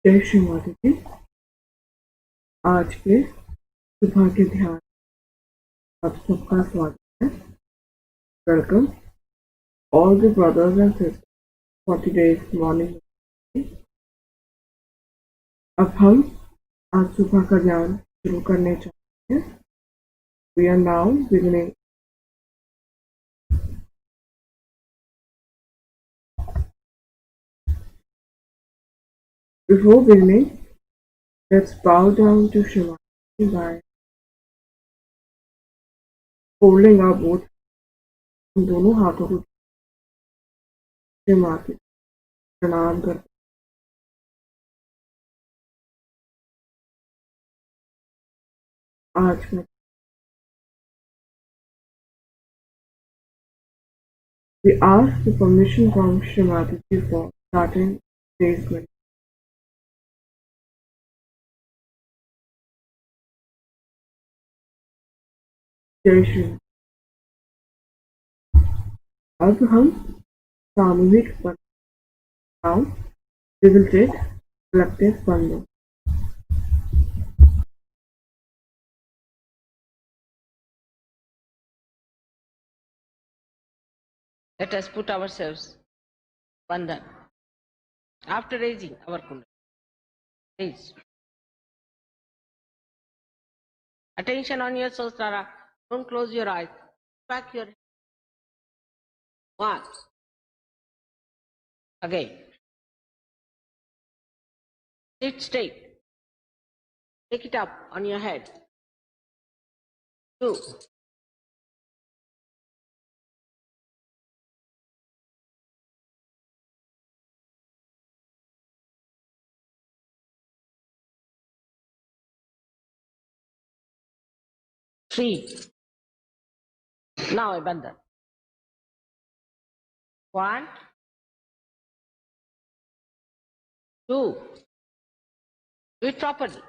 जय श्री माताजी। आज के सुबह के ध्यान आप सबका स्वागत है। Welcome all the brothers and sisters for today's morning. अब हम आज सुबह का ध्यान शुरू करने चाहते हैं। We are now beginning Before beginning, let's bow down to Shri by holding our both हम दोनों हाथों को माँ के प्रणाम करते आज का we ask the permission from Shri Mataji for starting today's meditation. जय श्री। अब हम सामूहिक now we will take collective Bandhan. Let us put ourselves Bandhan. After raising our kundalini, please. Attention on your Sahasrara. Don't close your eyes. Back your head. One. Again. Sit straight. Take it up on your head. 2. 3. Now a Bandhan. 1. 2. Do it properly.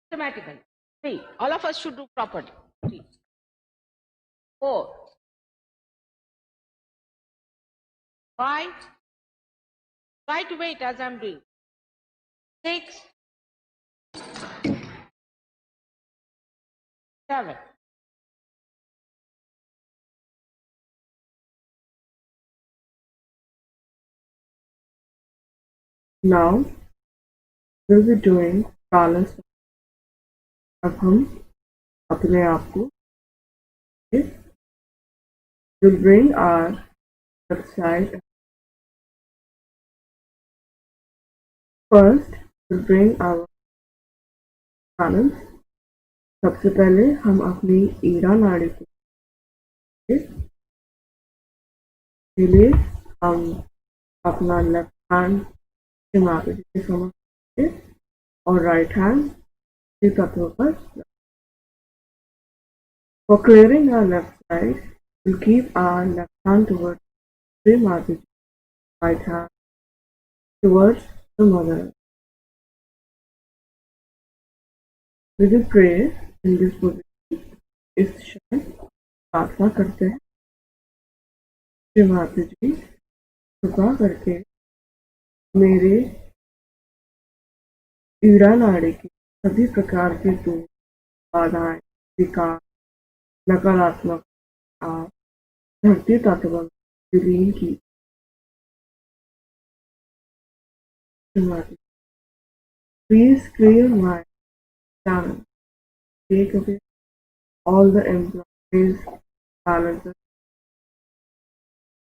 Systematically. 3. All of us should do properly. 3. 4. 5. Try to wait as I'm doing. 6. 7. Now we'll be doing balance. अब हम अपने आप को we'll bring our left side. First, we'll bring our balance. सबसे पहले हम अपनी ईरा नाड़ी को के लिए हम अपना लेफ्ट हैंड के माताजी के समझ और राइट हैंड के तत्वों पर. For clearing our left side, we'll keep our left hand towards Shri Mataji, right hand towards the mother. We will pray in this position. इस क्षण प्रार्थना करते हैं. श्री माताजी कृपा करके मेरे ईड़ा नाड़ी की सभी प्रकार के दोष, बाधाएं, विकार, नकारात्मक आप धरती तत्व में विलीन की. Please clear my channel. Take away all the implies balances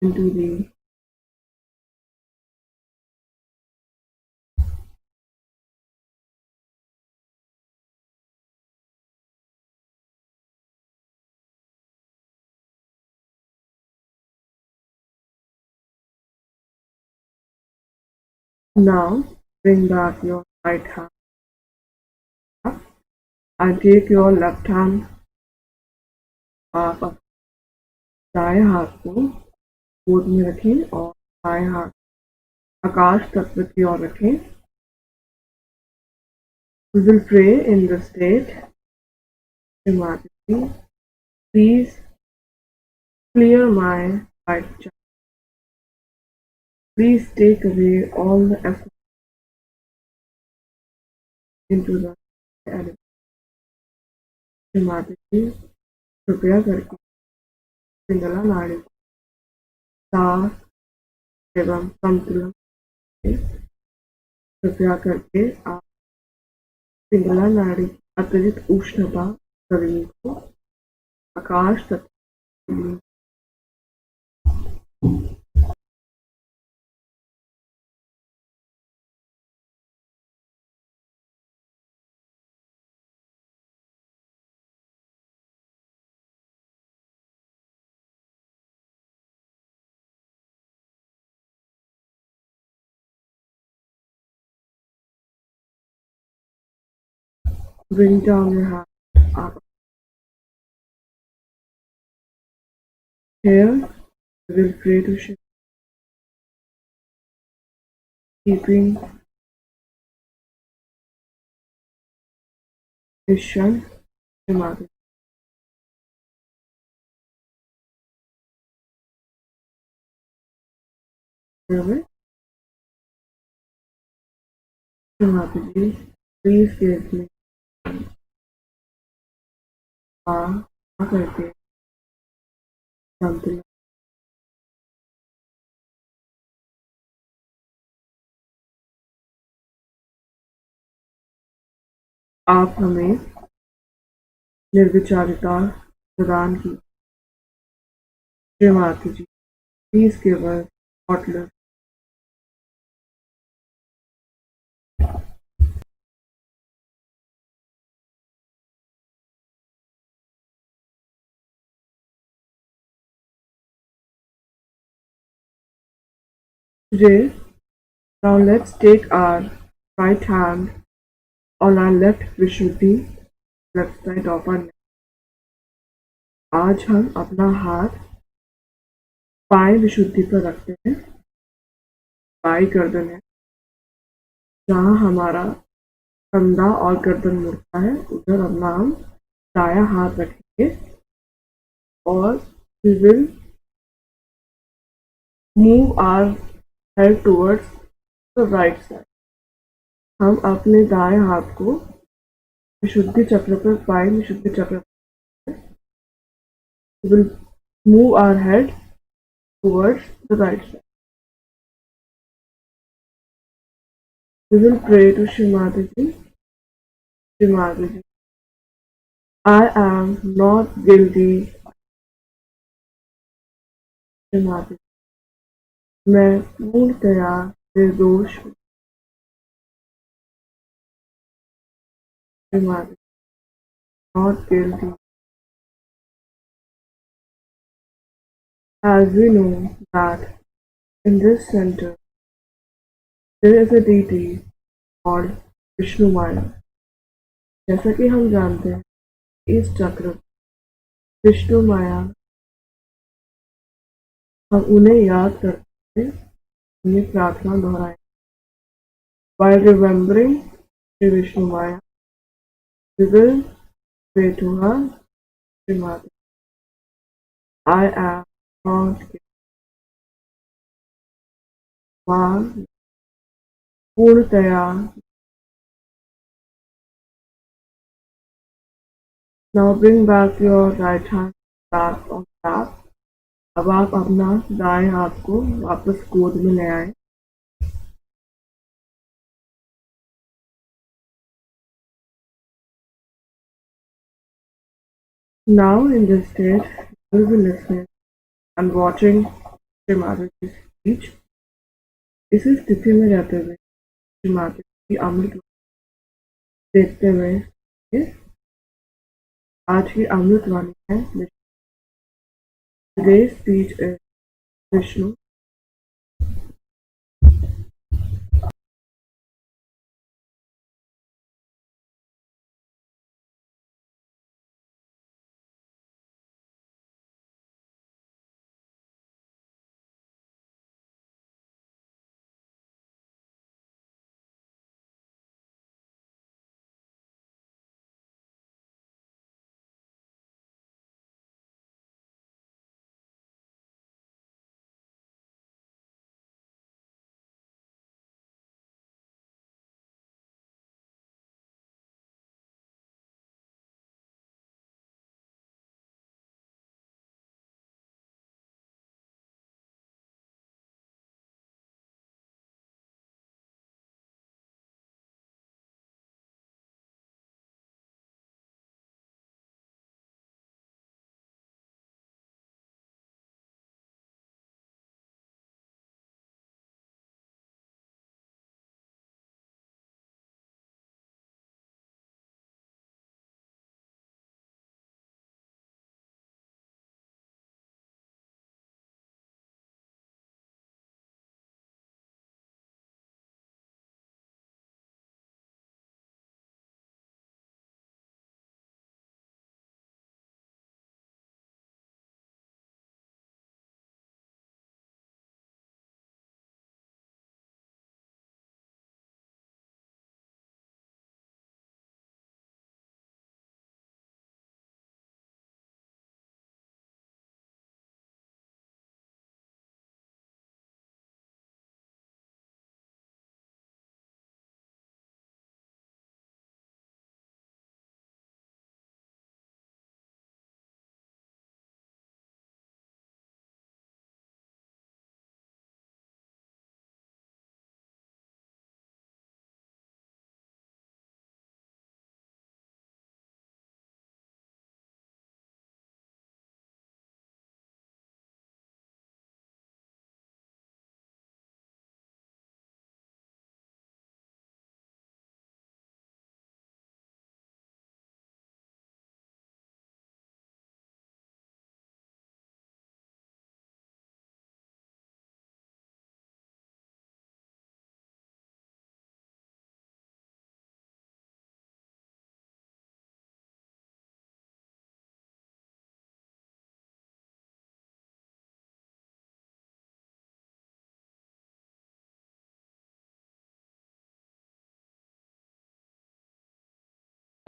into the now bring back your right hand up and take your left hand आप दाएं हाथ को गोद में रखें और बाएं हाथ आकाश तत्व की ओर रखें. We will pray in the state. Mataji, please clear my right channel. Please take away all the effort into the element. Mataji, कृपया करके पिंगला नाड़ी को साफ एवं संतुलन कृपया करके आप पिंगला नाड़ी की अतिरिक्त उष्णता शरीर को आकाश तक bring down your hand आप here we will pray to Shri, keeping Ishan Mataji. Shri Mataji, please give me करके संतुलन आप हमें निर्विचारिता प्रदान की Shri Mata ji please give us thoughtless today. Now let's take our right hand on our left Vishuddhi, left side of our neck. आज हम अपना हाथ बाएं विशुद्धि पर रखते हैं, बाई गर्दन है, जहाँ हमारा कंधा और गर्दन मुड़ता है उधर अपना हम दायां हाथ रखेंगे और we will move our head towards the right side. हम अपने दाएं हाथ को विशुद्धि चक्र पर बाएं विशुद्धि चक्र we will move our head towards the right side. We will pray to Shri Mataji. Shri Mataji, I am not guilty. Shri Mataji, मैं पूर्णतया निर्दोष हूँ. Shri Mataji, not guilty. As we know that in this center there is a deity called Vishnu Maya. जैसा कि हम जानते हैं इस चक्र विष्णु माया हम उन्हें याद करते हैं, उन्हें प्रार्थना दोहराएं. By remembering Shri Vishnu Maya, we will pray to her, Shri Mata. I am not माँ पूर्णतया. Now bring back your right hand back on lap. अब आप अपना दाएं हाथ को वापस गोद में ले आए. Now in this state, you will be listening and watching Shri Mataji's speech. इसी स्थिति में रहते हुए श्री माता की अमृत देखते हुए आज की अमृत वाणी है. Today's speech is Vishnu.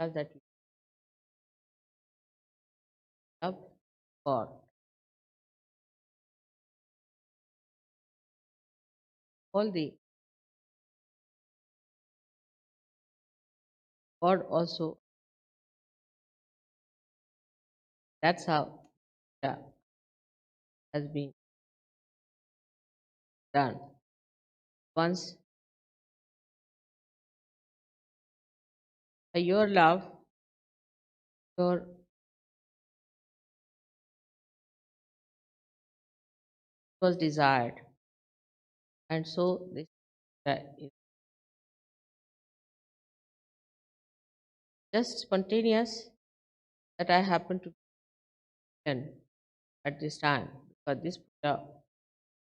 love that we love God. All the God also, that's how yeah, has been done. Once your love, your was desired, and so this is just spontaneous that I happen to be in at this time because this puja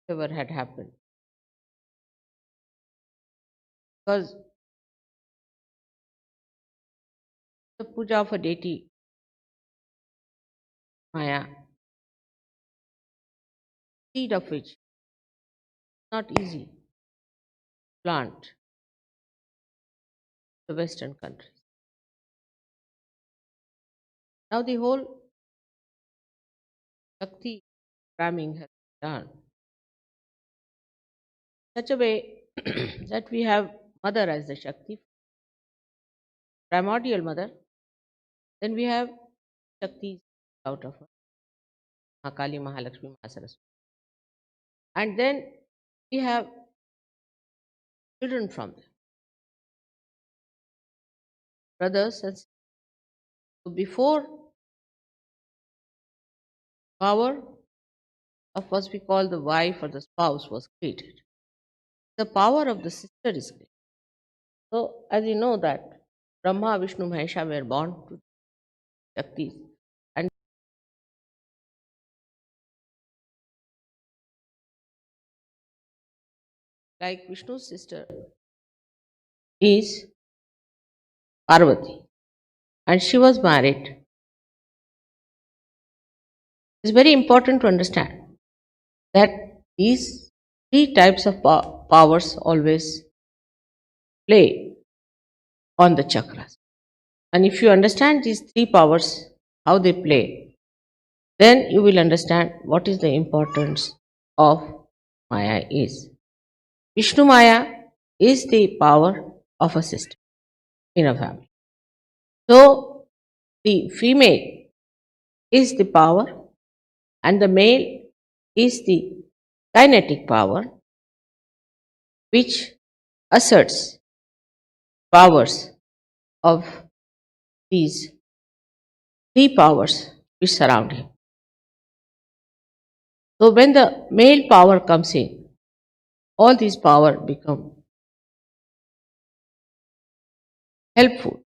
never had happened. Because the puja of a deity, Maya, seed of which is not easy to plant in the Western countries. Now the whole Shakti programming has been done such a way that we have mother as the Shakti, primordial mother, then we have Shaktis out of her, Mahakali, Mahalakshmi, Mahasaraswati. And then we have children from them, brothers and sisters. So before power of what we call the wife or the spouse was created, the power of the sister is created. So as you know that Brahma, Vishnu, Mahesha were born to Shaktis. And like Vishnu's sister is Parvati, and she was married. It's very important to understand that these three types of powers always play on the chakras. And if you understand these three powers, how they play, then you will understand what is the importance of Maya is. Vishnu Maya is the power of a system in a family. So the female is the power and the male is the kinetic power which asserts powers of these three powers which surround him. So when the male power comes in, all these power become helpful,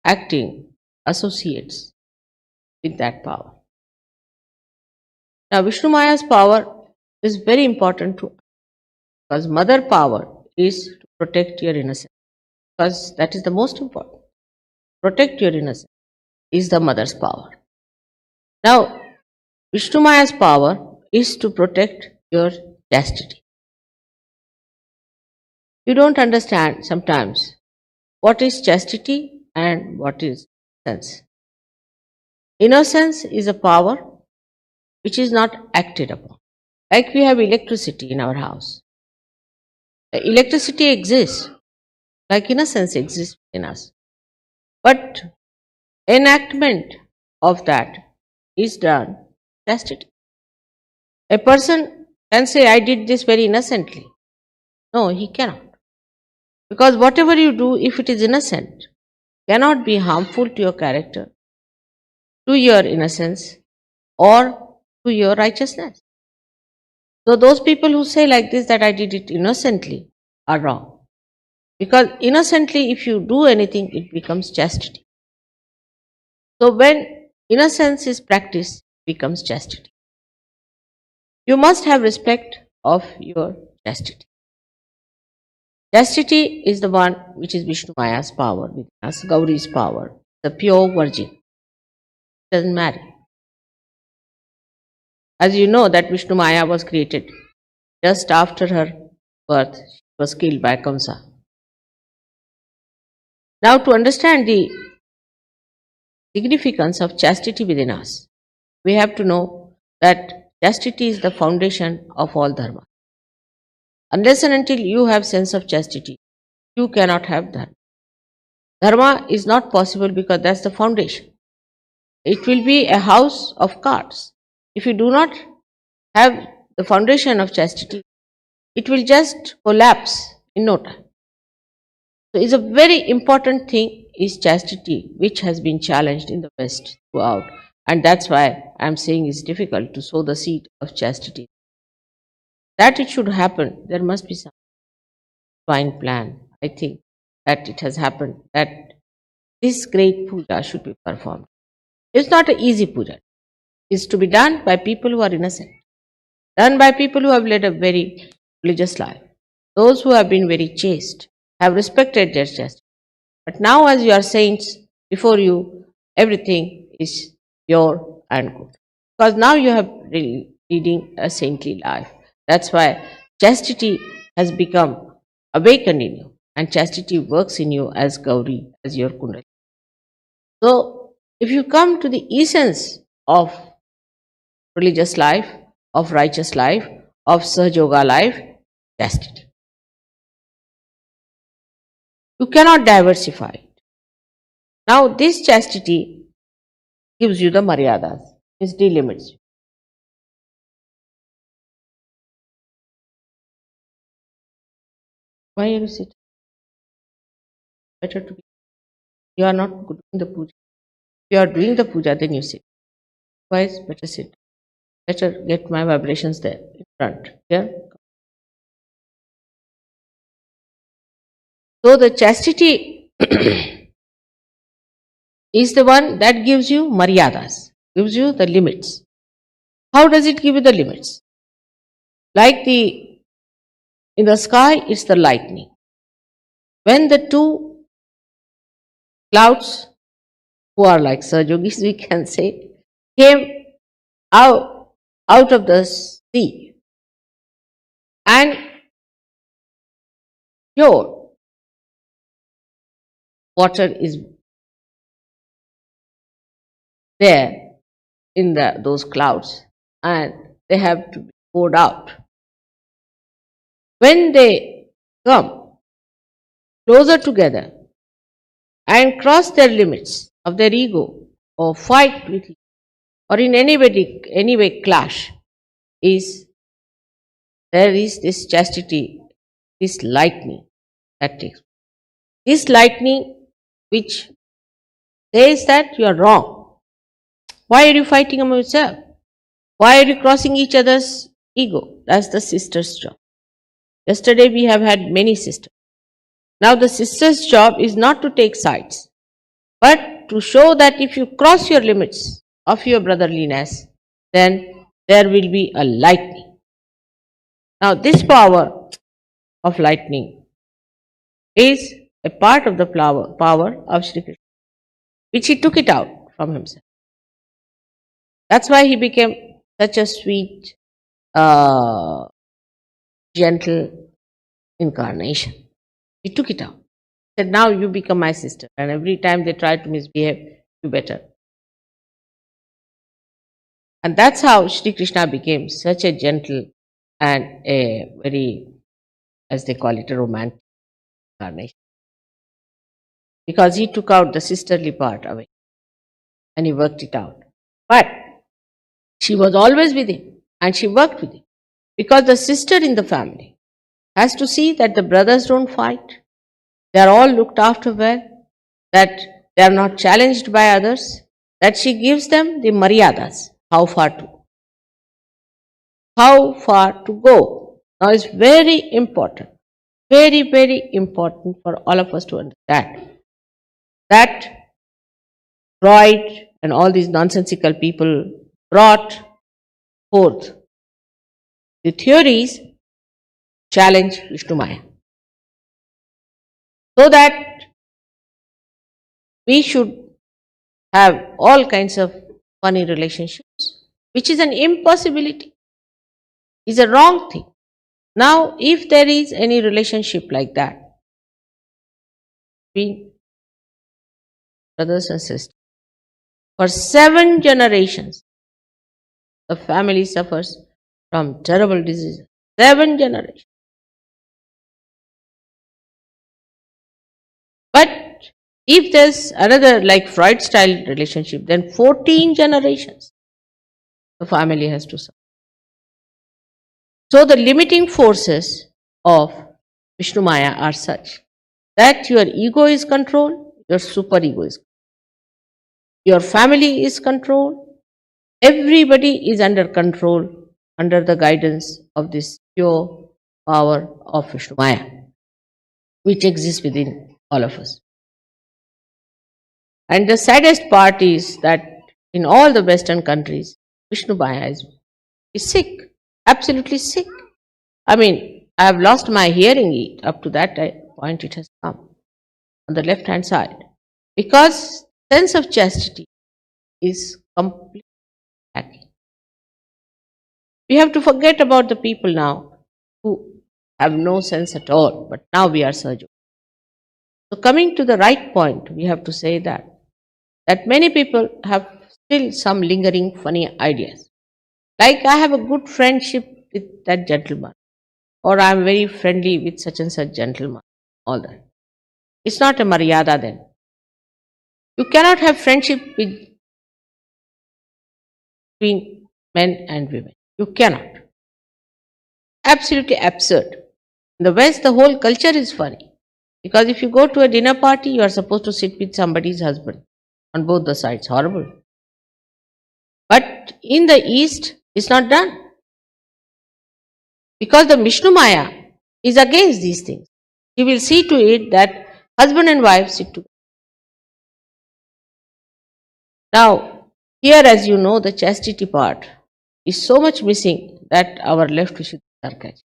acting associates with that power. Now Vishnu Maya's power is very important to because mother power is to protect your innocence, because that is the most important. Protect your innocence is the mother's power. Now Vishnu Maya's power is to protect your chastity. You don't understand sometimes what is chastity and what is innocence. Innocence is a power which is not acted upon. Like we have electricity in our house. The electricity exists, like innocence exists in us. But enactment of that is done chastity. A person can say, I did this very innocently. No, he cannot. Because whatever you do, if it is innocent, cannot be harmful to your character, to your innocence, or to your righteousness. So those people who say like this that I did it innocently are wrong. Because innocently, if you do anything, it becomes chastity. So when innocence is practiced, it becomes chastity. You must have respect of your chastity. Chastity is the one which is Vishnu Maya's power, with us, Gauri's power, the pure virgin. Doesn't marry. As you know that Vishnu Maya was created just after her birth, she was killed by Kamsa. Now to understand the significance of chastity within us. We have to know that chastity is the foundation of all dharma. Unless and until you have sense of chastity, you cannot have dharma. Dharma is not possible because that's the foundation. It will be a house of cards. If you do not have the foundation of chastity, it will just collapse in no time. So it's a very important thing is chastity, which has been challenged in the West throughout. And that's why I'm saying it's difficult to sow the seed of chastity. That it should happen, there must be some divine plan. I think that it has happened, that this great puja should be performed. It's not an easy puja. It's to be done by people who are innocent, done by people who have led a very religious life. Those who have been very chaste have respected their chastity. But now, as you are saints, before you, everything is pure and good. Because now you have really leading a saintly life. That's why chastity has become awakened in you, and chastity works in you as Gauri, as your Kundali. So, if you come to the essence of religious life, of righteous life, of Sahaja Yoga life, chastity. You cannot diversify it. Now, this chastity gives you the maryadas, it delimits you. Why are you sitting? Better to be. You are not doing the puja. If you are doing the puja, then you sit. Otherwise, better sit. Better get my vibrations there in front. Here. So the chastity is the one that gives you maryadas, gives you the limits. How does it give you the limits? Like in the sky, it's the lightning. When the two clouds, who are like Sajogis, we can say, came out of the sea, and pure water is there in those clouds, and they have to be poured out. When they come closer together and cross their limits of their ego, or fight with you, or in any way clash, there is this chastity, this lightning that takes. This lightning which says that you are wrong. Why are you fighting among yourself? Why are you crossing each other's ego? That's the sister's job. Yesterday we have had many sisters. Now the sister's job is not to take sides, but to show that if you cross your limits of your brotherliness, then there will be a lightning. Now this power of lightning is a part of the power of Shri Krishna, which he took it out from himself. That's why he became such a sweet, gentle incarnation. He took it out. He said, now you become my sister. And every time they try to misbehave, you better. And that's how Shri Krishna became such a gentle and a very, as they call it, a romantic incarnation. Because he took out the sisterly part away and he worked it out. But she was always with him and she worked with him. Because the sister in the family has to see that the brothers don't fight. They are all looked after well, that they are not challenged by others, that she gives them the maryadas, how far to go. Now it's very important, very, very important for all of us to understand that Freud and all these nonsensical people brought forth the theories challenge Vishnu Maya, so that we should have all kinds of funny relationships, which is an impossibility, is a wrong thing. Now, if there is any relationship like that between brothers and sisters, For 7 generations, the family suffers from terrible diseases. 7 generations. But if there's another like Freud style relationship, then 14 generations the family has to suffer. So the limiting forces of Vishnu Maya are such that your ego is controlled, your superego is, your family is controlled, everybody is under control under the guidance of this pure power of Vishnu Maya, which exists within all of us. And the saddest part is that in all the Western countries, Vishnu Maya is sick, absolutely sick. I mean, I have lost my hearing up to that point it has come on the left hand side because sense of chastity is completely lacking. We have to forget about the people now who have no sense at all, but now we are surging. So coming to the right point, we have to say that many people have still some lingering funny ideas. Like I have a good friendship with that gentleman, or I am very friendly with such and such gentleman, all that. It's not a maryada then. You cannot have friendship between men and women. You cannot. Absolutely absurd. In the West, the whole culture is funny. Because if you go to a dinner party, you are supposed to sit with somebody's husband on both the sides. Horrible. But in the East, it's not done. Because the Vishnu Maya is against these things. He will see to it that husband and wife sit together. Now, here as you know, the chastity part is so much missing that our left Vishuddhi are catching.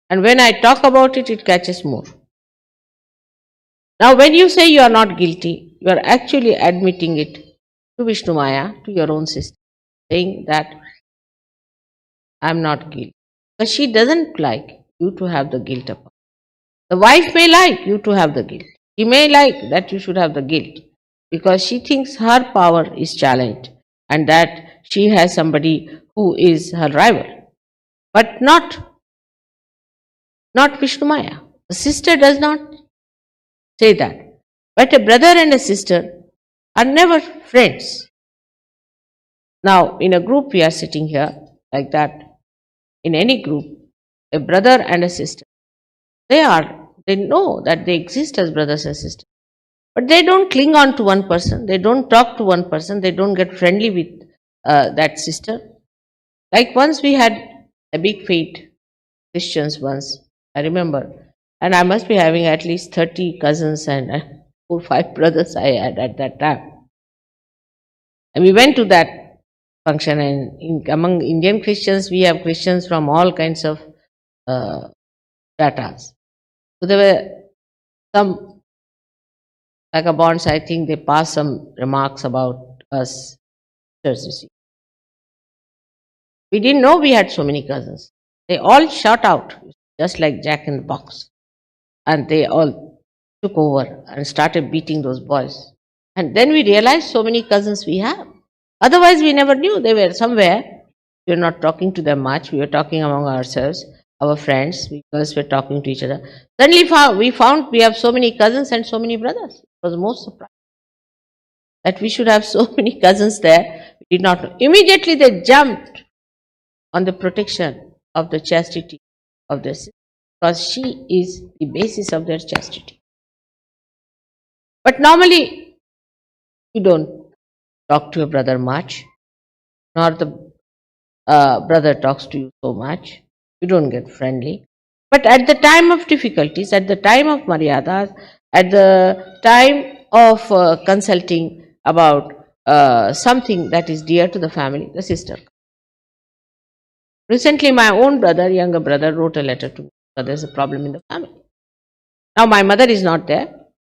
And when I talk about it, it catches more. Now, when you say you are not guilty, you are actually admitting it to Vishnu Maya, to your own sister, saying that I am not guilty. Because she doesn't like you to have the guilt upon. The wife may like you to have the guilt. She may like that you should have the guilt because she thinks her power is challenged and that she has somebody who is her rival. But not Vishnu Maya. The sister does not say that. But a brother and a sister are never friends. Now, in a group, we are sitting here like that. In any group, a brother and a sister, they know that they exist as brothers and sisters. But they don't cling on to one person, they don't talk to one person, they don't get friendly with that sister. Like once we had a big fete, Christians once, I remember, and I must be having at least 30 cousins and 4 or 5 brothers I had at that time. And we went to that function, and among Indian Christians, we have Christians from all kinds of stratas. So there were some vagabonds, I think they passed some remarks about us. You see. We didn't know we had so many cousins. They all shot out, just like Jack in the Box. And they all took over and started beating those boys. And then we realized so many cousins we have. Otherwise, we never knew they were somewhere. We were not talking to them much. We were talking among ourselves, our friends, because we were talking to each other. Suddenly, we found we have so many cousins and so many brothers. It was most surprising that we should have so many cousins there. We did not know. Immediately, they jumped on the protection of the chastity of their sister, because she is the basis of their chastity. But normally, you don't talk to your brother much, nor the brother talks to you so much. You don't get friendly. But at the time of difficulties, at the time of maryadas, at the time of consulting about something that is dear to the family, the sister. Recently, my own brother, younger brother, wrote a letter to me that there's a problem in the family. Now, my mother is not there,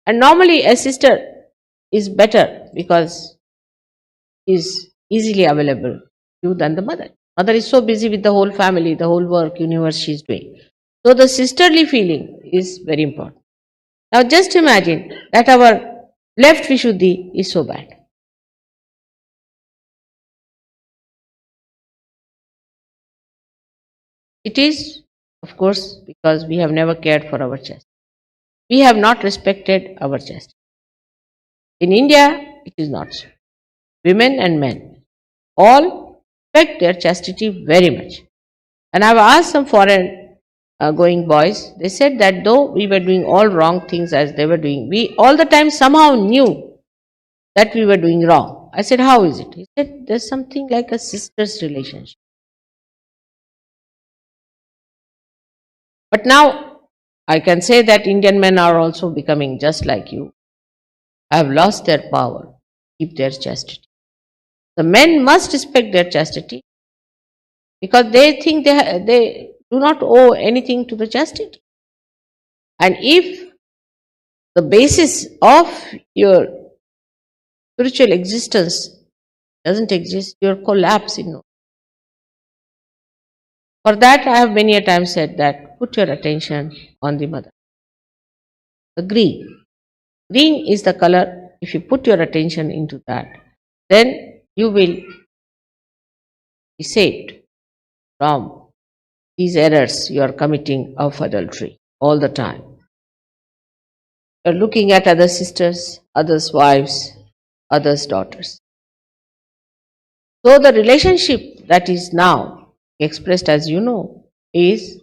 and normally a sister is better because is easily available to you than the mother. Mother is so busy with the whole family, the whole work, universe she is doing. So the sisterly feeling is very important. Now just imagine that our left Vishuddhi is so bad. It is, of course, because we have never cared for our chest. We have not respected our chest. In India, it is not so. Women and men all respect their chastity very much. And I've asked some foreign going boys, they said that though we were doing all wrong things as they were doing, we all the time somehow knew that we were doing wrong. I said, how is it? He said, there's something like a sister's relationship. But now I can say that Indian men are also becoming just like you, have lost their power, keep their chastity. The men must respect their chastity because they think they do not owe anything to the chastity. And if the basis of your spiritual existence doesn't exist, you'll collapse in no. For that, I have many a time said that put your attention on the mother. The green. Green is the color. If you put your attention into that, then you will be saved from these errors you are committing of adultery all the time. You are looking at other sisters, others' wives, others' daughters. So the relationship that is now expressed, as you know, is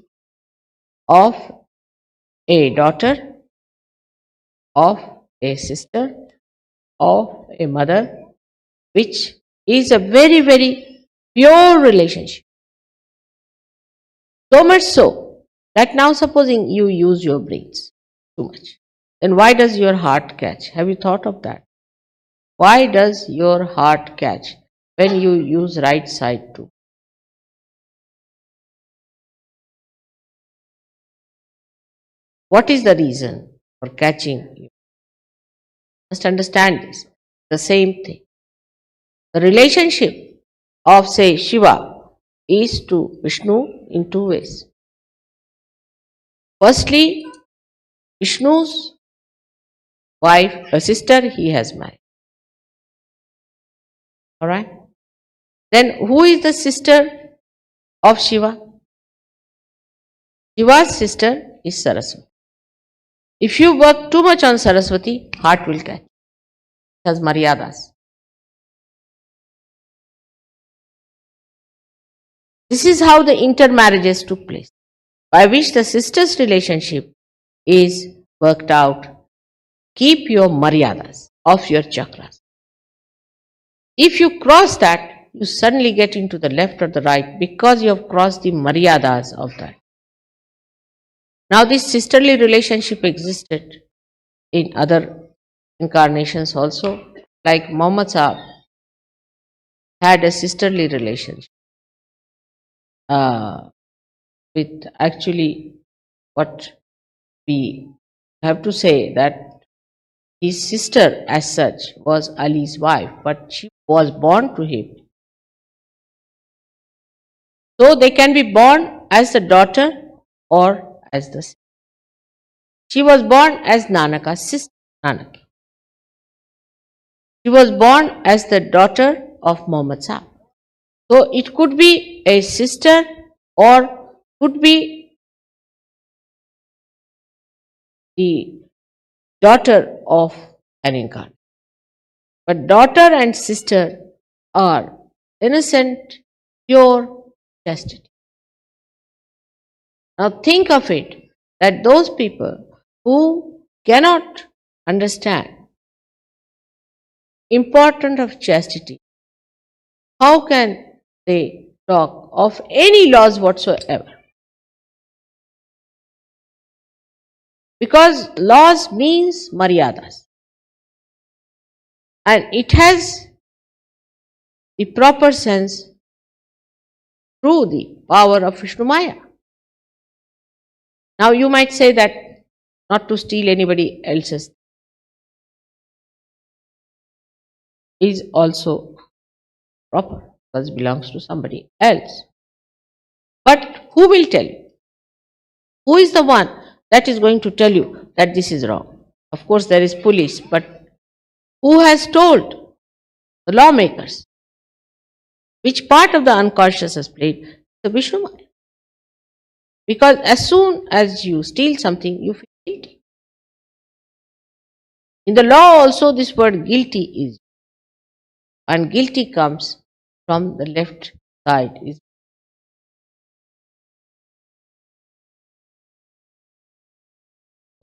of a daughter, of a sister, of a mother, which is a very, very pure relationship. So much so that now supposing you use your brains too much, then why does your heart catch? Have you thought of that? Why does your heart catch when you use right side too? What is the reason for catching you? Must understand this. The same thing. The relationship of, say, Shiva is to Vishnu in two ways. Firstly, Vishnu's wife, a sister, he has married. Alright? Then who is the sister of Shiva? Shiva's sister is Saraswati. If you work too much on Saraswati, heart will catch. It has maryadas. This is how the intermarriages took place, by which the sister's relationship is worked out. Keep your maryadas of your chakras. If you cross that, you suddenly get into the left or the right because you have crossed the maryadas of that. Now this sisterly relationship existed in other incarnations also, like Muhammad Sahab had a sisterly relationship with, actually, what we have to say that his sister as such was Ali's wife, but she was born to him. So they can be born as the daughter or as the sister. She was born as Nanaka's sister, Nanaki. She was born as the daughter of Muhammad Sahib. So it could be a sister or could be the daughter of an incarnate. But daughter and sister are innocent, pure chastity. Now think of it, that those people who cannot understand importance of chastity, how can they talk of any laws whatsoever? Because laws means maryadas. And it has the proper sense through the power of Vishnu Maya. Now you might say that not to steal anybody else's is also proper because it belongs to somebody else. But who will tell you? Who is the one that is going to tell you that this is wrong? Of course there is police, but who has told? The lawmakers. Which part of the unconscious has played? The Vishnu Maya. Because as soon as you steal something, you feel guilty. In the law also this word guilty is, and guilty comes from the left side.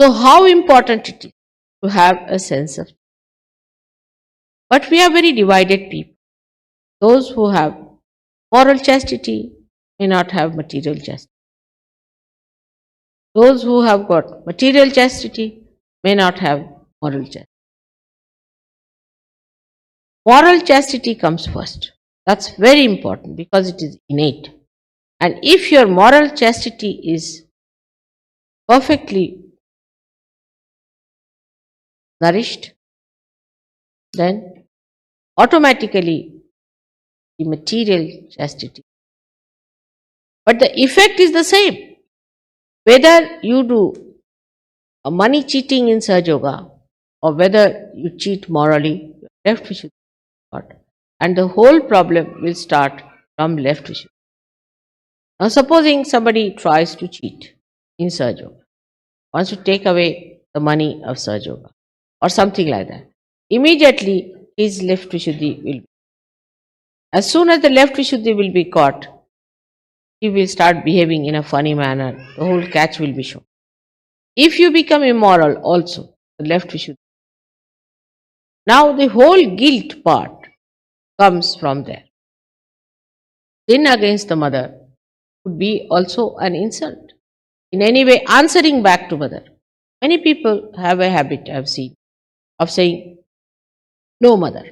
So how important it is to have a sense of, but we are very divided people. Those who have moral chastity may not have material chastity. Those who have got material chastity may not have moral chastity. Moral chastity comes first. That's very important because it is innate. And if your moral chastity is perfectly nourished, then automatically the material chastity. But the effect is the same. Whether you do a money cheating in Sahaja Yoga or whether you cheat morally, left Vishuddhi thought. And the whole problem will start from left Vishuddhi. Now supposing somebody tries to cheat in Sahaja Yoga, wants to take away the money of Sahaja Yoga or something like that. Immediately his left Vishuddhi will be. As soon as the left Vishuddhi will be caught, he will start behaving in a funny manner. The whole catch will be shown. If you become immoral also, the left Vishuddhi. Now the whole guilt part comes from there. Sin against the mother could be also an insult. In any way, answering back to mother. Many people have a habit, I have seen, of saying, no mother.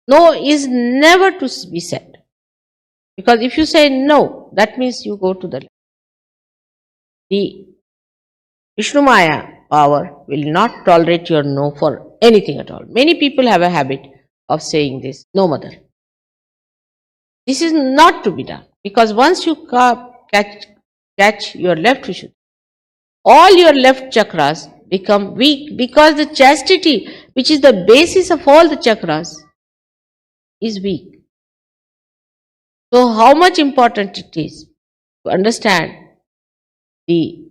No is never to be said. Because if you say no, that means you go to the left. The Vishnu Maya power will not tolerate your no for anything at all. Many people have a habit of saying this, no mother. This is not to be done. Because once you catch your left Vishuddhi, all your left chakras become weak because the chastity, which is the basis of all the chakras, is weak. So how much important it is to understand the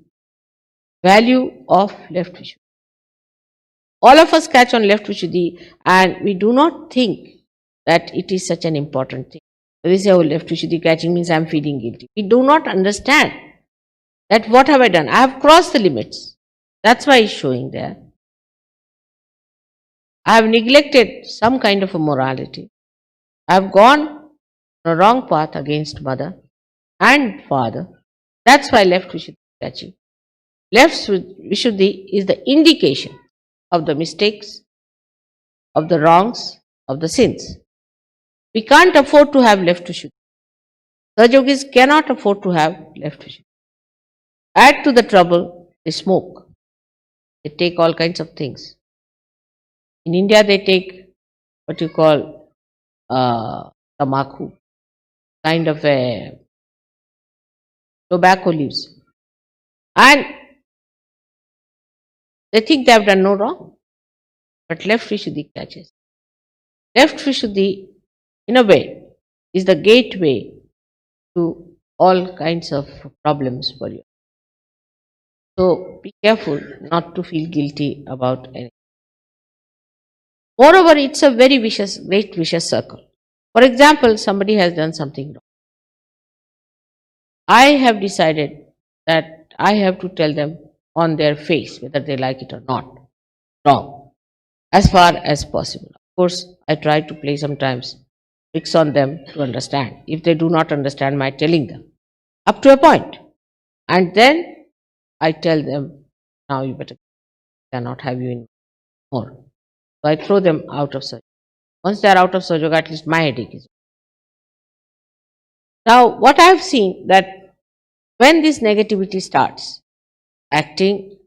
value of left Vishuddhi. All of us catch on left Vishuddhi and we do not think that it is such an important thing. We say, oh, left Vishuddhi catching means I am feeling guilty. We do not understand that what have I done? I have crossed the limits. That's why it's showing there. I have neglected some kind of a morality. I have gone on a wrong path against mother and father. That's why left Vishuddhi is catching. Left Vishuddhi is the indication of the mistakes, of the wrongs, of the sins. We can't afford to have left Vishuddhi. Sahaja Yogis cannot afford to have left Vishuddhi. Add to the trouble, they smoke. They take all kinds of things. In India, they take what you call tamakhu, kind of a tobacco leaves. And they think they have done no wrong. But left Vishuddhi catches. Left Vishuddhi, in a way, is the gateway to all kinds of problems for you. So be careful not to feel guilty about anything. Moreover, it's a very great vicious circle. For example, somebody has done something wrong. I have decided that I have to tell them on their face whether they like it or not. Wrong. As far as possible. Of course, I try to play sometimes tricks on them to understand. If they do not understand my telling them, up to a point. And then I tell them, now you better cannot have you in more. So I throw them out of Sahaja. Once they are out of Sahaja Yoga, at least my headache is. Now, what I have seen that when this negativity starts acting,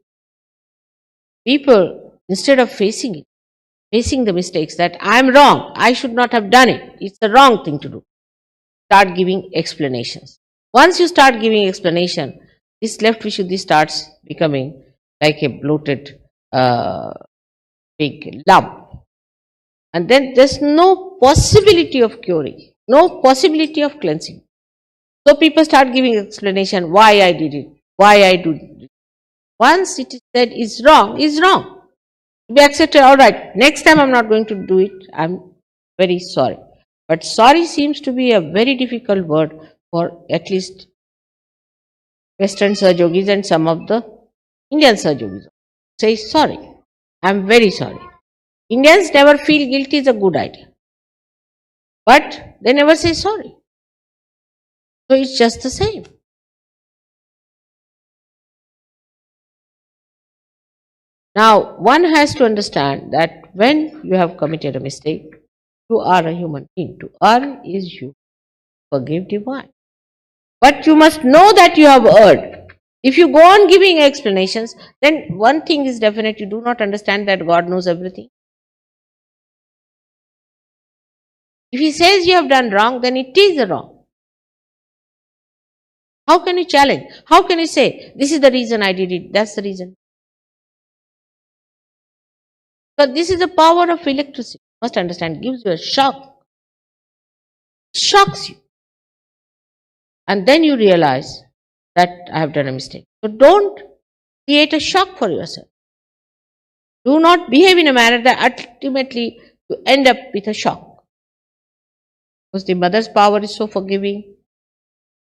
people, instead of facing it, facing the mistakes that I am wrong, I should not have done it, it's the wrong thing to do, start giving explanations. Once you start giving explanation, this left Vishuddhi starts becoming like a bloated big lump. And then there's no possibility of curing, no possibility of cleansing. So people start giving explanation why I did it, why I do it. Once it is said is wrong, is wrong. Be accepted, all right. Next time I'm not going to do it. I'm very sorry. But sorry seems to be a very difficult word for at least Western Sahaja Yogis and some of the Indian Sahaja Yogis. Say sorry. I'm very sorry. Indians never feel guilty is a good idea. But they never say sorry. So it's just the same. Now, one has to understand that when you have committed a mistake, you are a human being. To err is you. Forgive divine. But you must know that you have erred. If you go on giving explanations, then one thing is definite, you do not understand that God knows everything. If He says you have done wrong, then it is wrong. How can you challenge? How can you say, this is the reason I did it, that's the reason? So this is the power of electricity. You must understand, gives you a shock. Shocks you. And then you realize that I have done a mistake. So don't create a shock for yourself. Do not behave in a manner that ultimately you end up with a shock. Because the mother's power is so forgiving,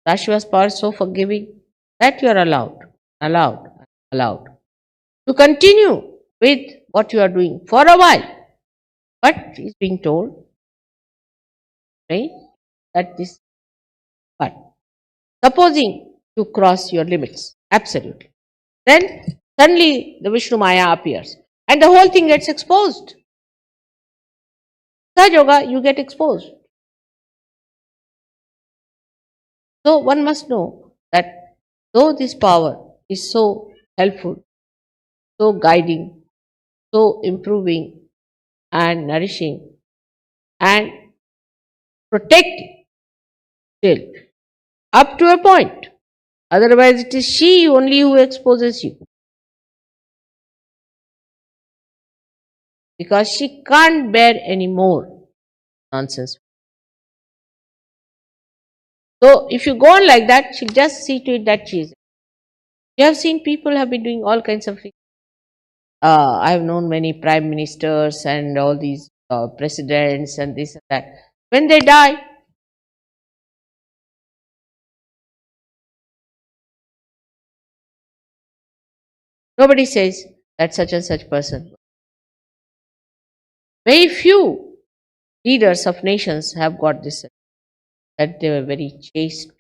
Rashiva's power is so forgiving that you are allowed to continue with what you are doing for a while. But is being told, right, that this, but supposing you cross your limits, absolutely, then suddenly the Vishnu Maya appears and the whole thing gets exposed. Sahaja Yoga, you get exposed. So one must know that though this power is so helpful, so guiding, so improving and nourishing and protecting still up to a point. Otherwise it is she only who exposes you. Because she can't bear any more nonsense. So if you go on like that, she'll just see to it that she is. You have seen people have been doing all kinds of things. I have known many prime ministers and all these presidents and this and that. When they die, nobody says that such and such person. Very few leaders of nations have got this, that they were very chaste.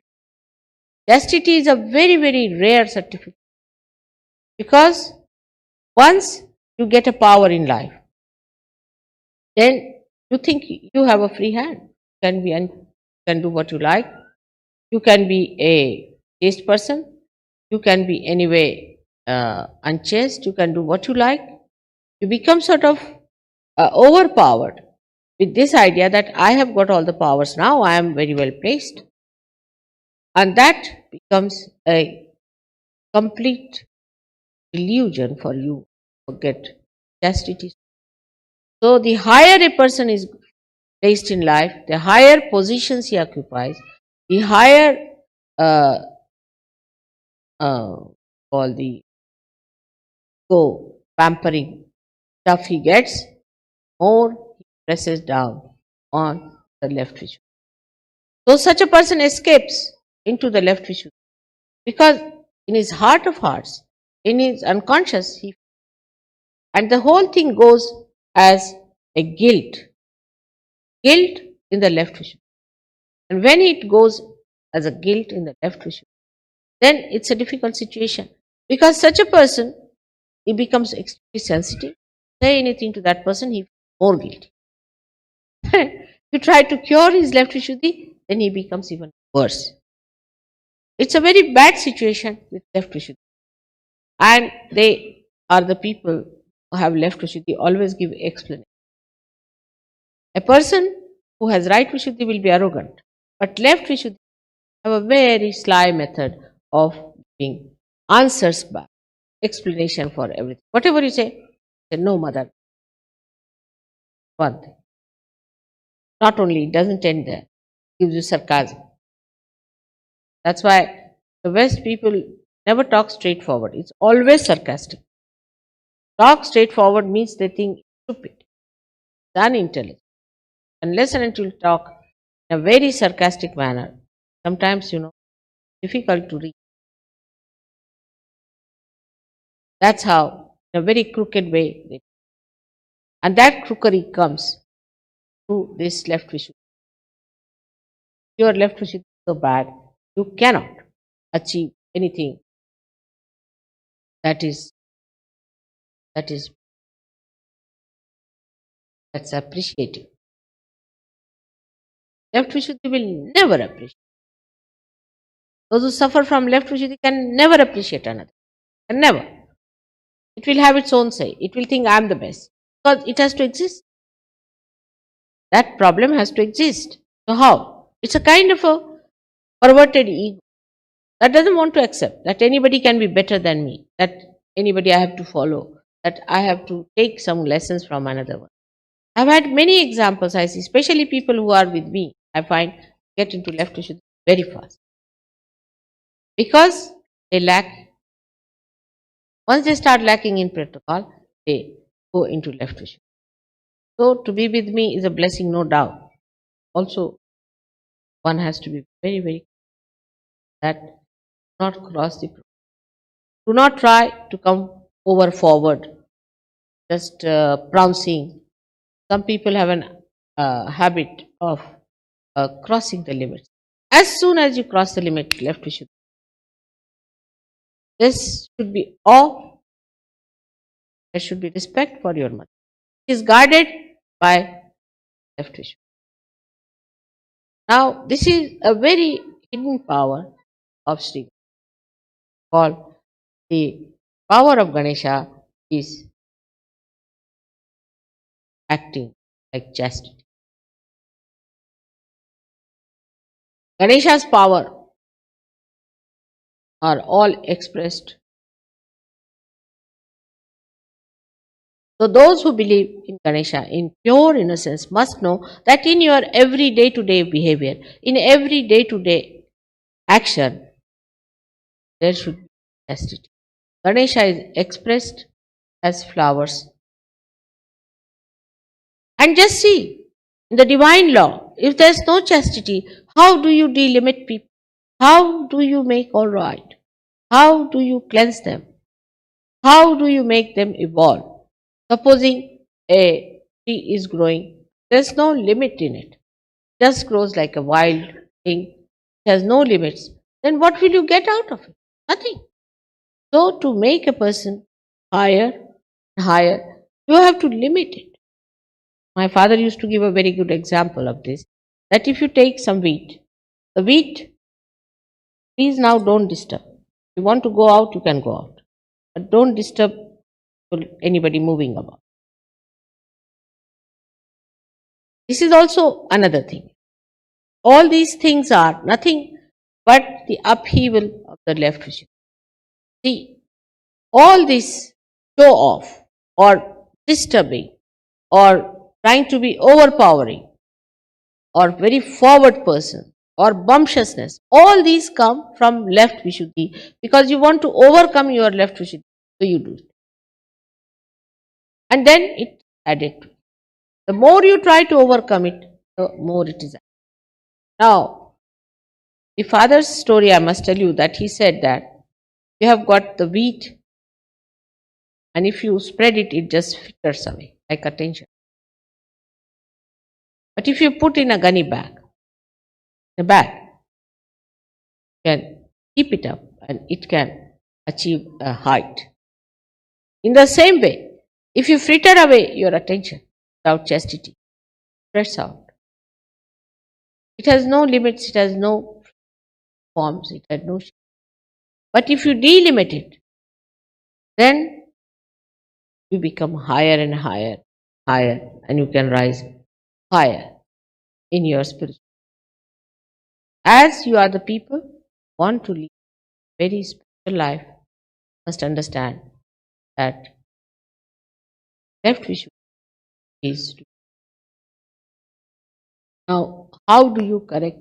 Chastity is a very, very rare certificate because once you get a power in life, then you think you have a free hand. You can do what you like. You can be a chaste person. You can be anyway unchaste. You can do what you like. You become sort of overpowered with this idea that I have got all the powers now. I am very well placed. And that becomes a complete illusion for you. Forget chastity. So the higher a person is placed in life, the higher positions he occupies, the higher uh, all the pampering stuff he gets, more he presses down on the left Vishuddha. So such a person escapes into the left Vishuddha because in his heart of hearts, in his unconscious, and the whole thing goes as a guilt in the left Vishuddha. And when it goes as a guilt in the left Vishuddha, then it's a difficult situation because such a person, he becomes extremely sensitive. Say anything to that person, he feels more guilty. You try to cure his left Vishuddhi, then he becomes even worse. It's a very bad situation with left Vishuddhi. And they are the people who have left Vishuddhi always give explanation. A person who has right Vishuddhi will be arrogant, but left Vishuddhi have a very sly method of giving answers back, explanation for everything. Whatever you say no, mother. One thing. Not only it doesn't end there, it gives you sarcasm. That's why the West people never talk straightforward. It's always sarcastic. Talk straightforward means they think it's stupid, it's unintelligent. Unless and until you talk in a very sarcastic manner, sometimes, difficult to read. That's how, in a very crooked way, and that crookery comes through this left vision. Your left vision is so bad, you cannot achieve anything that is that is that's appreciated. Left vision will never appreciate. Those who suffer from left vision can never appreciate another. Can never. It will have its own say. It will think I am the best. Because it has to exist. That problem has to exist. So how? It's a kind of a perverted ego that doesn't want to accept that anybody can be better than me, that anybody I have to follow, that I have to take some lessons from another one. I've had many examples I see, especially people who are with me, I find get into left vision very fast. Because they lack, once they start lacking in protocol, they go into left vision. So to be with me is a blessing, no doubt. Also, one has to be very, very that not cross the. Do not try to come over forward, just pouncing. Some people have an habit of crossing the limits. As soon as you cross the limit, left vision. This should be awe. There should be respect for your mother. She is guarded by left vision. Now, this is a very hidden power of Shri, called the power of Ganesha is acting like chastity. Ganesha's power are all expressed. So those who believe in Ganesha in pure innocence must know that in your every day-to-day behavior, in every day-to-day action, there should be chastity. Ganesha is expressed as flowers. And just see, in the divine law, if there is no chastity, how do you delimit people? How do you make all right? How do you cleanse them? How do you make them evolve? Supposing a tree is growing, there's no limit in it. It just grows like a wild thing. It has no limits. Then what will you get out of it? Nothing. So to make a person higher and higher, you have to limit it. My father used to give a very good example of this. That if you take some wheat, the wheat, please now don't disturb. If you want to go out, you can go out. But don't disturb anybody moving about. This is also another thing. All these things are nothing but the upheaval of the left vision. See, all this show off or disturbing or trying to be overpowering or very forward person or bumptiousness, all these come from left Vishuddhi because you want to overcome your left Vishuddhi. So you do it. And then it added to it. The more you try to overcome it, the more it is added. Now, the father's story, I must tell you that he said that you have got the wheat and if you spread it, it just filters away like attention. But if you put in a gunny bag, the bag can keep it up and it can achieve a height. In the same way, if you fritter away your attention without chastity, it spreads out. It has no limits, it has no forms, it has no shape. But if you delimit it, then you become higher and higher, higher, and you can rise higher in your spiritual. As you are the people who want to live a very special life, must understand that left vision is to. Now, how do you correct?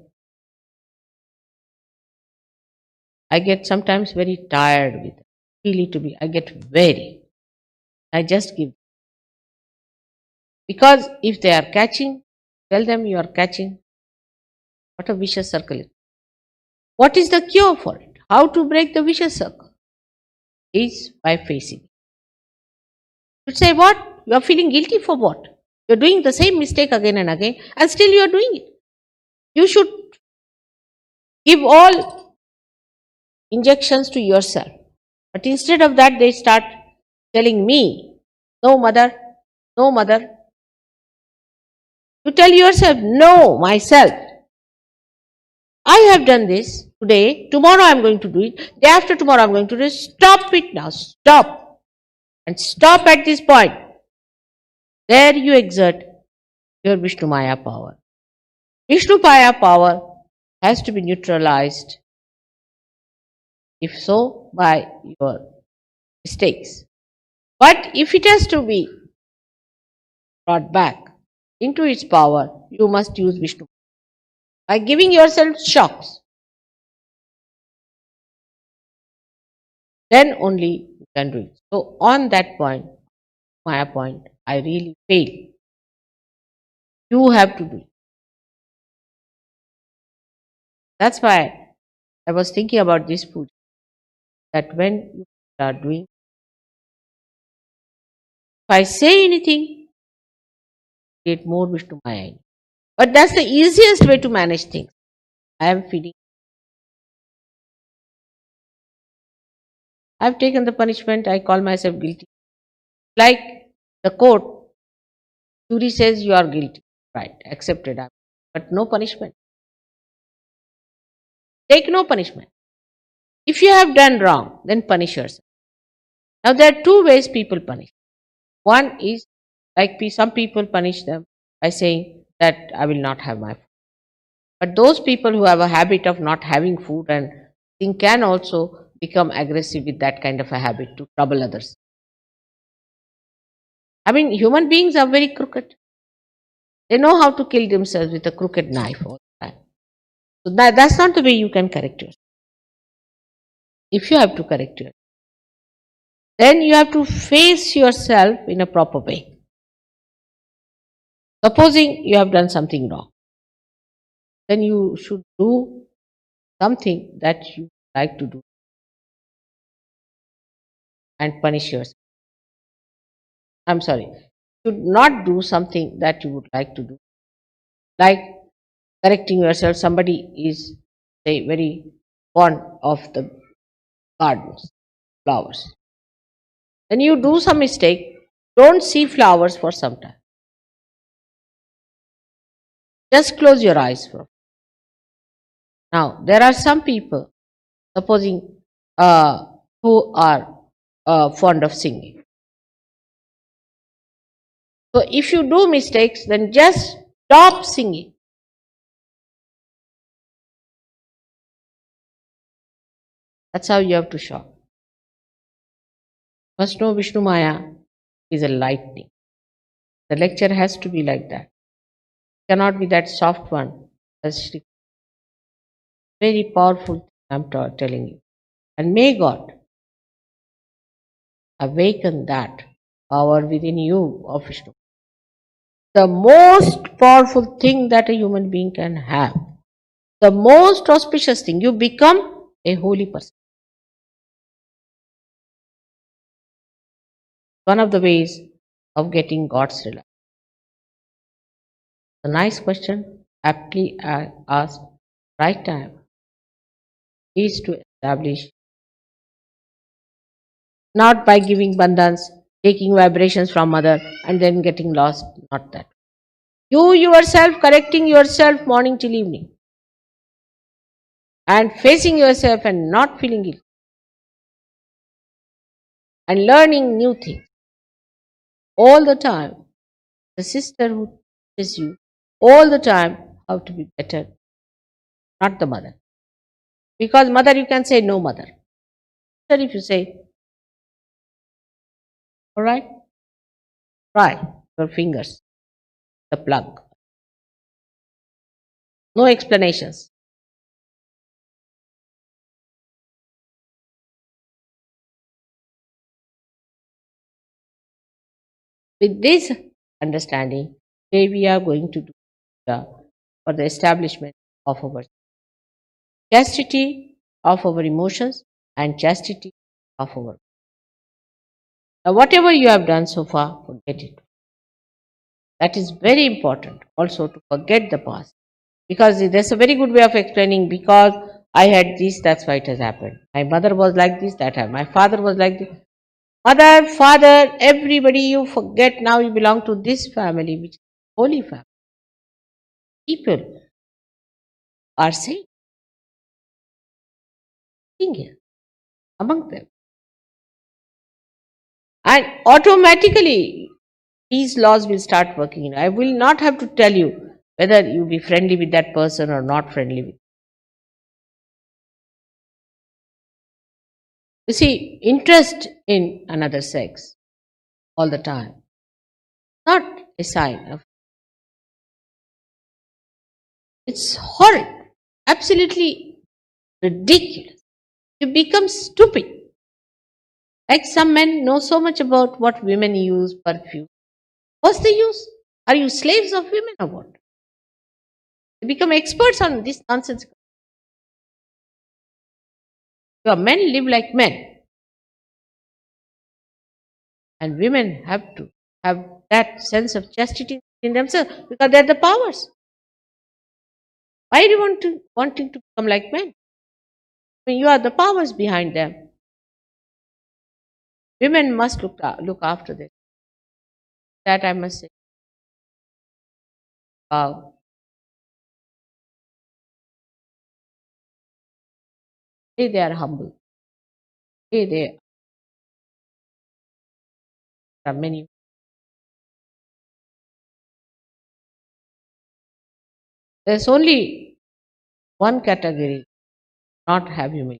I get sometimes very tired with it. Feel it to be. I get very. I just give. Because if they are catching, tell them you are catching. What a vicious circle. What is the cure for it? How to break the vicious circle? Is by facing it. You say what? You are feeling guilty for what? You are doing the same mistake again and again, and still you are doing it. You should give all injections to yourself. But instead of that, they start telling me, no, mother, no, mother. You tell yourself, no, myself. I have done this today, tomorrow I am going to do it, day after tomorrow I am going to do it. Stop it now, stop. And stop at this point. There you exert your Vishnu Maya power. Vishnu Maya power has to be neutralized, if so, by your mistakes. But if it has to be brought back into its power, you must use Vishnu by giving yourself shocks. Then only you can do it. So on that point, Maya point, I really fail. You have to do it. That's why I was thinking about this puja, that when you are doing, if I say anything, create more Vishnu Maya in you. But that's the easiest way to manage things. I am feeling. I've taken the punishment, I call myself guilty. Like the court, jury says you are guilty. Right, accepted. But no punishment. Take no punishment. If you have done wrong, then punish yourself. Now there are two ways people punish. One is like some people punish them by saying that I will not have my food. But those people who have a habit of not having food and thing can also become aggressive with that kind of a habit to trouble others. I mean, human beings are very crooked. They know how to kill themselves with a crooked knife all the time. So that's not the way you can correct yourself. If you have to correct yourself, then you have to face yourself in a proper way. Supposing you have done something wrong, then you should do something that you like to do and punish yourself. I'm sorry, you should not do something that you would like to do, like correcting yourself. Somebody is, say, very fond of the gardens, flowers. Then you do some mistake, don't see flowers for some time. Just close your eyes for. Now, there are some people, supposing, who are fond of singing. So, if you do mistakes, then just stop singing. That's how you have to show. Must know Vishnu Maya is a lightning. The lecture has to be like that. It cannot be that soft one. As Shri. Very powerful thing I'm telling you. And may God awaken that power within you of Vishnu. The most powerful thing that a human being can have. The most auspicious thing. You become a holy person. One of the ways of getting God's relax. A nice question, aptly asked, right time, is to establish, not by giving bandhans, taking vibrations from mother and then getting lost, not that. You yourself correcting yourself morning till evening and facing yourself and not feeling guilty and learning new things all the time. The sister who teaches you all the time how to be better, not the mother. Because mother, you can say no, mother. But if you say, all right, try your fingers, the plug. No explanations. With this understanding, today we are going to do yoga for the establishment of our chastity of our emotions and chastity of our. Now, whatever you have done so far, forget it. That is very important also to forget the past. Because there's a very good way of explaining because I had this, that's why it has happened. My mother was like this, that happened. My father was like this. Mother, father, everybody you forget now you belong to this family, which is holy family. People are saying here among them. And automatically these laws will start working. I will not have to tell you whether you be friendly with that person or not friendly with. You see, interest in another sex all the time, not a sign of. It's horrid, absolutely ridiculous. You become stupid. Like some men know so much about what women use perfume. What's the use? Are you slaves of women or what? They become experts on this nonsense. Your men live like men, and women have to have that sense of chastity in themselves because they're the powers. Why do you wanting to become like men? I mean, you are the powers behind them. Women must look after this. That I must say. Wow. They are humble. They are many. There's only one category not have humility.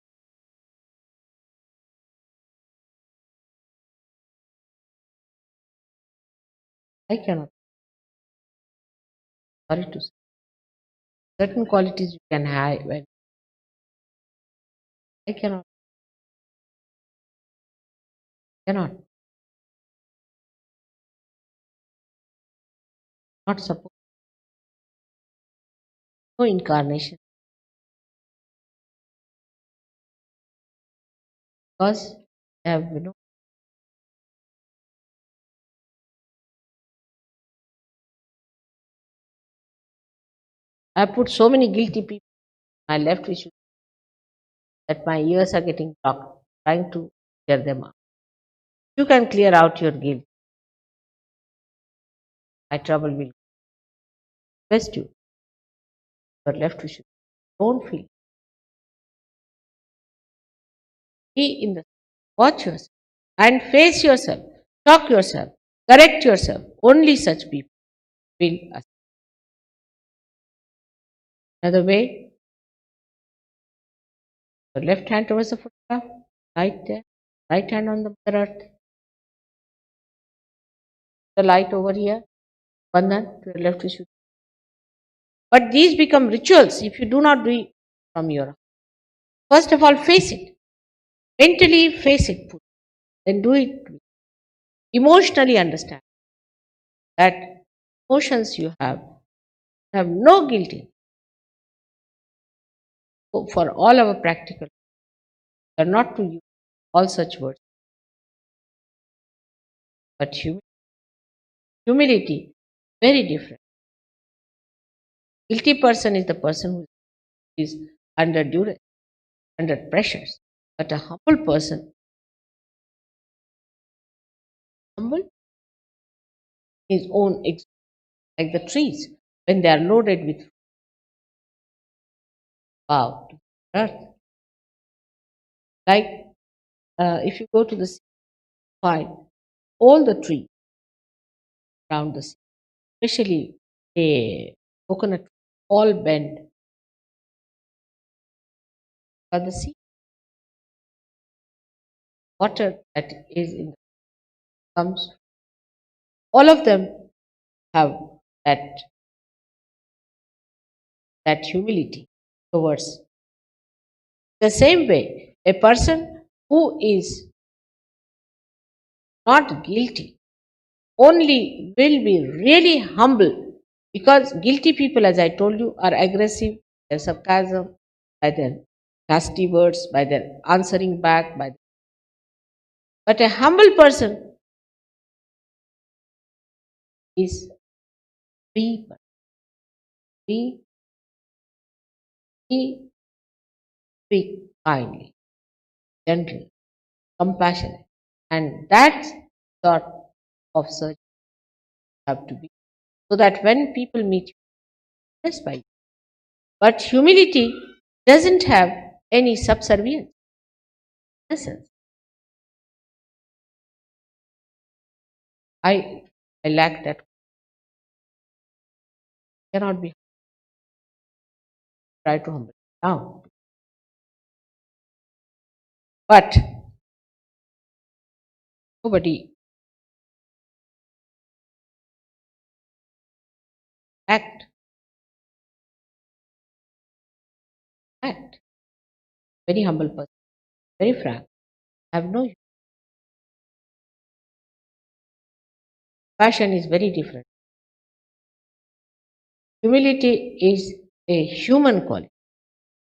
I cannot. Sorry to say. Certain qualities you can have when I cannot, not suppose no incarnation because they have I put so many guilty people in my left issue that my ears are getting blocked, trying to clear them out. You can clear out your guilt. My trouble will best you. Your left issue. Don't feel. Be in the watch yourself and face yourself. Talk yourself. Correct yourself. Only such people will accept. Another way, your left hand towards the photograph, right there, right hand on the Mother Earth, the light over here, Bandhan to your left issue. But these become rituals if you do not do it from your heart. First of all, face it. Mentally face it. Then do it. Emotionally understand that emotions you have no guilt in. So for all our practical, they are not to use all such words. But humility, very different. Guilty person is the person who is under duress, under pressures. But a humble person, humble his own, like the trees, when they are loaded with wow, earth. Like if you go to the sea, find all the trees around the sea, especially a coconut, all bend for the sea. Water that is in the comes, all of them have that humility towards. The same way, a person who is not guilty only will be really humble, because guilty people, as I told you, are aggressive, their sarcasm, by their nasty words, by their answering back, but a humble person is free, free, free, speak kindly, gentle, compassionate, and that sort of search have to be, so that when people meet you, impressed by you. But humility doesn't have any subservience. Essence. I I lack that. Cannot be try to humble down. But nobody act act. Very humble person, very frank. Have no passion is very different. Humility is a human quality,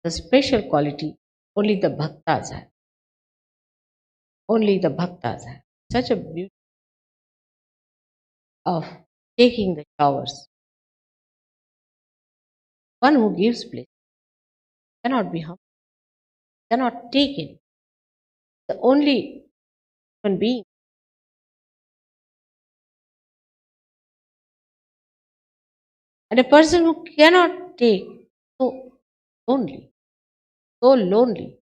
the special quality only the bhaktas have. Only the bhaktas have. Such a beauty of taking the showers. One who gives place cannot be humble, cannot take it. The only human being, and a person who cannot take, so lonely, so lonely.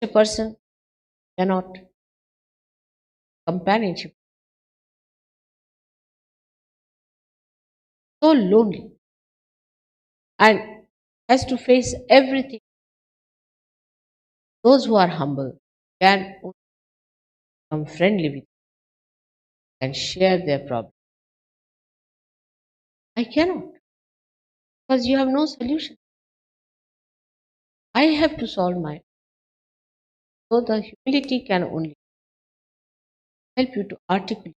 A person cannot companionship, so lonely, and has to face everything. Those who are humble can become friendly with you and share their problems. I cannot, because you have no solution. I have to solve my. So the humility can only help you to articulate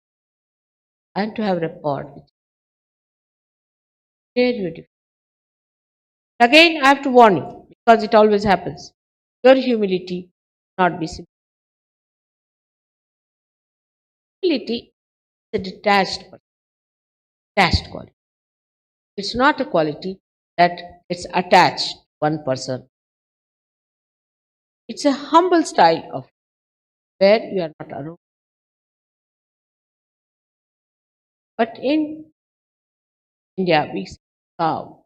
and to have rapport with you. Share your difference. Again, I have to warn you, because it always happens. Your humility not be simple. Humility is a detached quality. It's not a quality that it's attached to one person. It's a humble style of where you are not alone. But in India, we see cow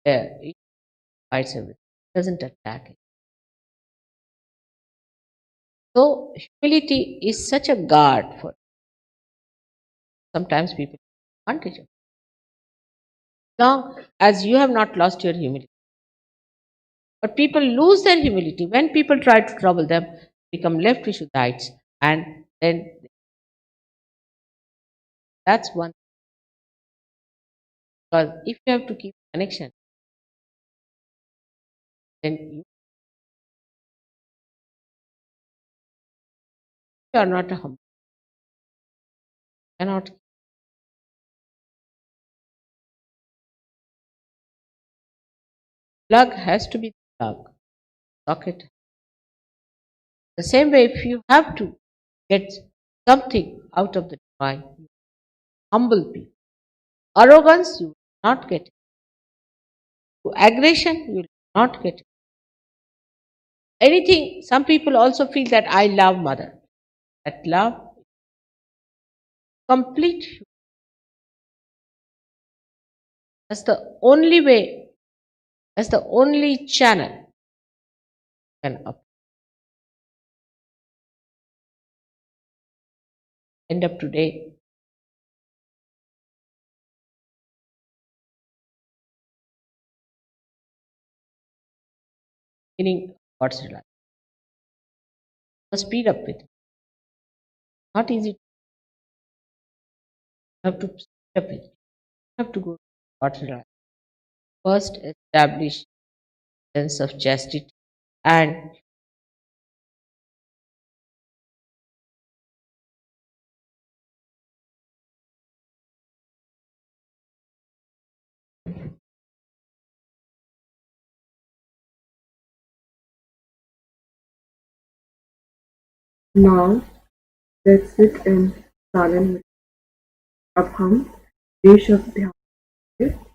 there, it fights everything, doesn't attack it. So humility is such a guard for sometimes people take advantage of. Long as you have not lost your humility. But people lose their humility when people try to trouble them, become left Vishuddhites, and then that's one. Because if you have to keep connection, then you are not a humble. Cannot. Plug has to be the plug. Socket. The same way, if you have to get something out of the divine, humble people. Arrogance, you will not get it. Aggression, you will not get it. Anything, some people also feel that I love mother. That love, complete. That's the only way, that's the only channel can end up today. Meaning God's life. Must speed up with it. Not easy. You have to speed up with it. You have to go to God's life. First, establish sense of chastity and Now let's sit in silent. अब हम ये शब्द ध्यान दें।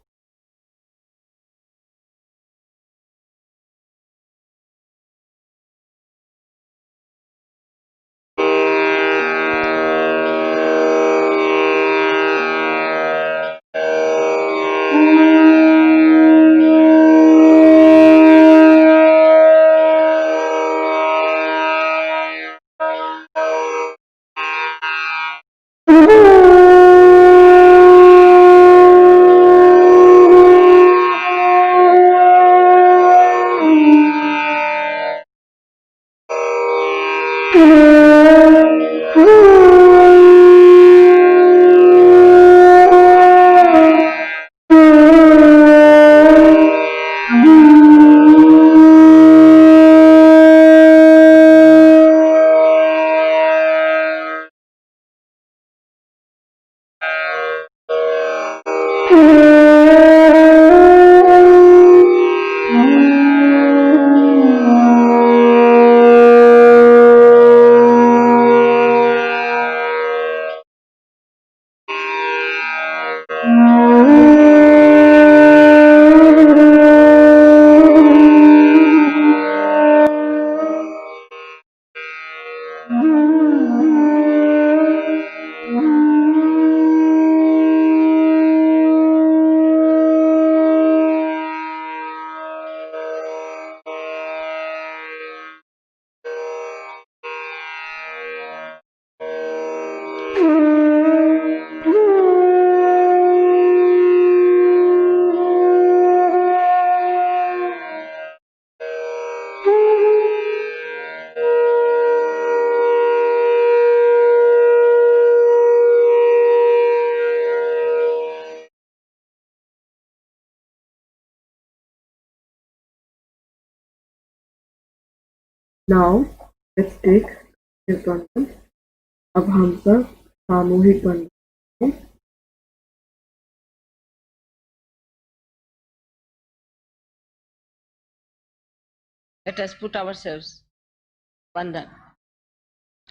Now let's take this Bandhan. अब हम सब सामूहिक बंधन करें। Let us put ourselves Bandhan.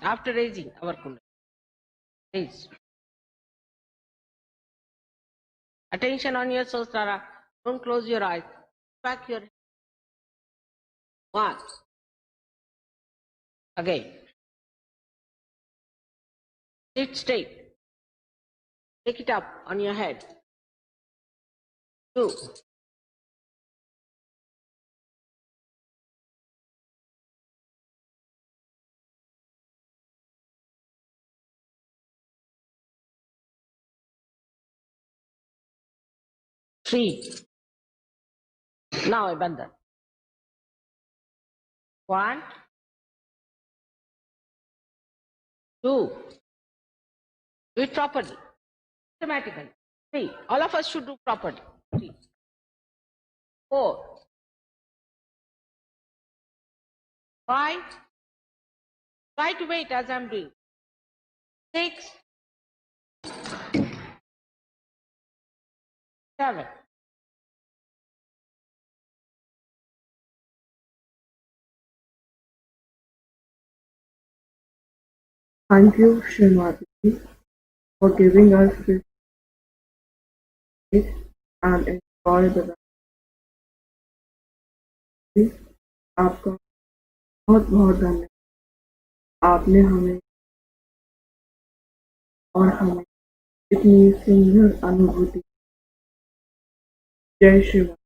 After raising our kundalini, please. Attention on your Sahasrara. Don't close your eyes. Back your head. One. Again. Sit straight. Take it up on your head. 2. 3. Now a bandhan. 1, 2. Do it properly. Systematically. 3. All of us should do properly. 3. 4. 5. Try to wait as I'm doing. 6. 7. Thank you, Shri Mataji, for giving us this space and enjoy the ride. आपका बहुत बहुत धन्यवाद। आपने हमें और हमें इतनी सुंदर अनुभूति। जय श्री राम।